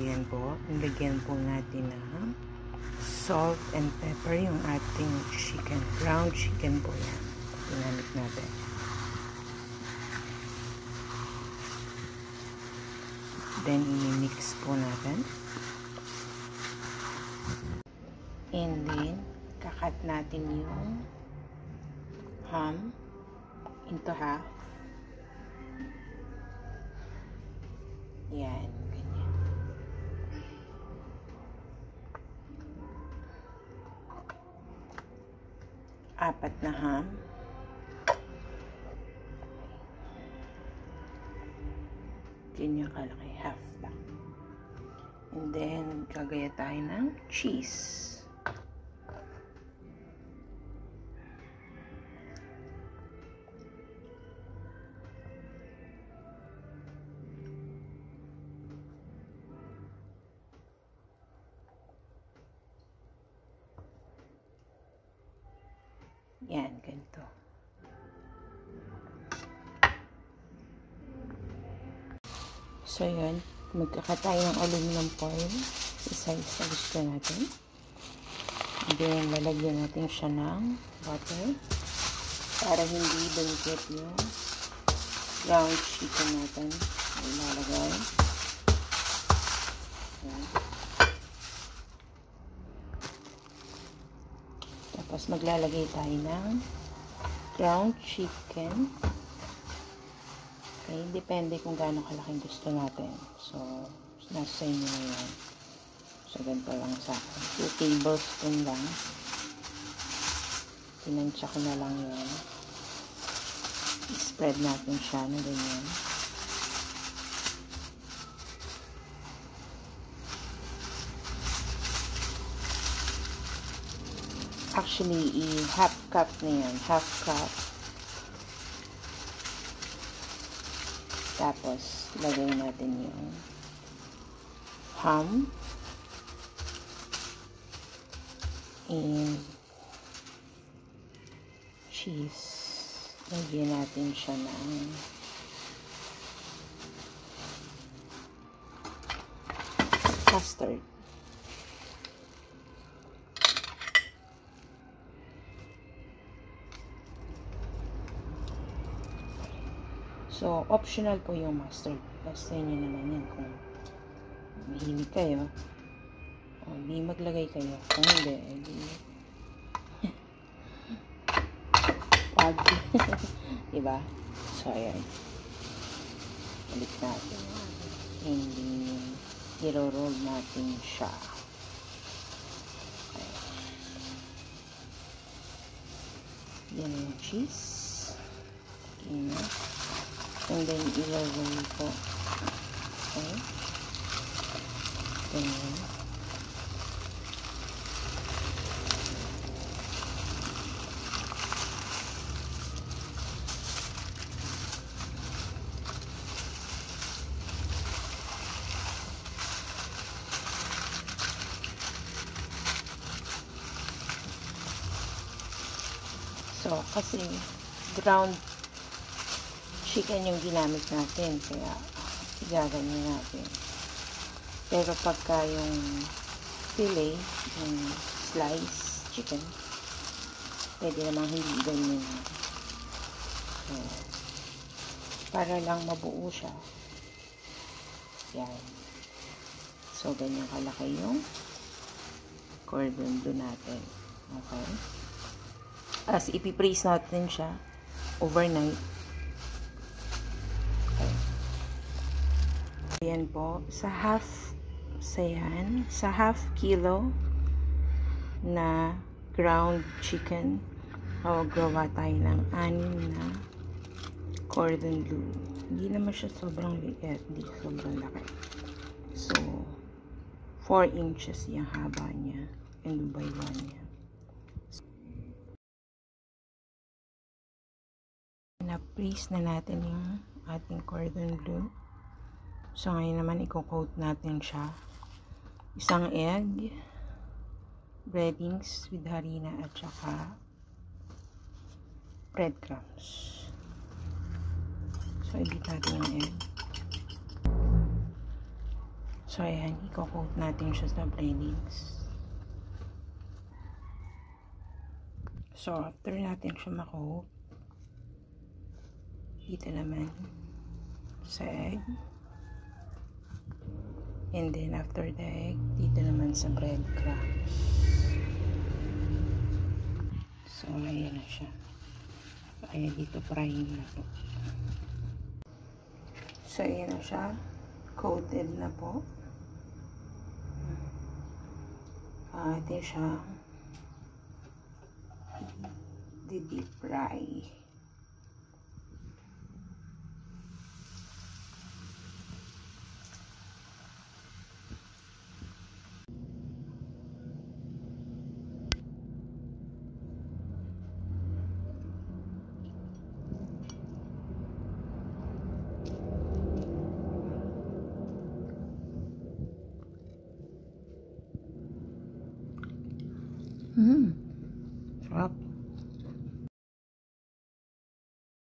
yan po, nilagyan po natin ng salt and pepper yung ating chicken. Ground chicken po yan. Ginamit natin. Then, i-mix po natin. And then, kakat natin yung ham into half. Yan, ganyan. Apat na ham. Ganyan kalaki, half lang. And then, gagaya tayo ng cheese. Yan, ganito. So, yun. Magkakatay ng aluminum foil. Isa-isa sa gusto natin. And then, lalagyan natin siya ng butter para hindi dumikit yung ground chicken natin. Ilalagay. Yan. Tapos, maglalagay tayo ng ground chicken. Okay, depende kung gaano kalaking gusto natin. So, nasa inyo na yan. So, ganito lang sa akin. 2 tablespoon lang. Tinansya ko na lang yan. I-spread natin siya na ganyan. Actually, half cup na yan. Half cup. Tapos, lagay natin yung ham. And cheese. Lagyan natin siya ng custard. So, optional po yung mustard. Basta nyo naman yan kung mahilig kayo. O, di maglagay kayo. Kung hindi, di wag. Diba? So, ayan. Balik natin. Hindi i-roll natin siya. Ayan. Yan yung cheese. Ayan. And then, i-roll po. Okay. Ganyan. So, kasi ground chicken yung ginamit natin, kaya igaganyan natin. Pero pagka yung fillet, yung slice chicken, pwede namang hindi ganyan. So, para lang mabuo siya. Yan. So, ganyan kalaki yung cordon bleu natin. Okay? As ipipraise natin siya overnight. Ayan po, sa half kilo na ground chicken, gawa tayo ng 6 na cordon bleu. Hindi naman siya sobrang liit, hindi sobrang laki. So, 4 inches yung haba niya and 2 by 1 niya. Na-freeze na natin yung ating cordon bleu. So, ngayon naman, i-coat natin siya. Isang egg, breadings with harina, at saka breadcrumbs. So, i-beat natin yung egg. So, ayan, i-coat natin siya sa breadings. So, after natin siya ma-coat, dito naman sa egg. And then, after the egg, dito naman sa breadcrumbs. So, ayan na siya. Kaya dito, frying na po. So, ayan na siya. Coated na po. Ito siya. Deep fry. Mm.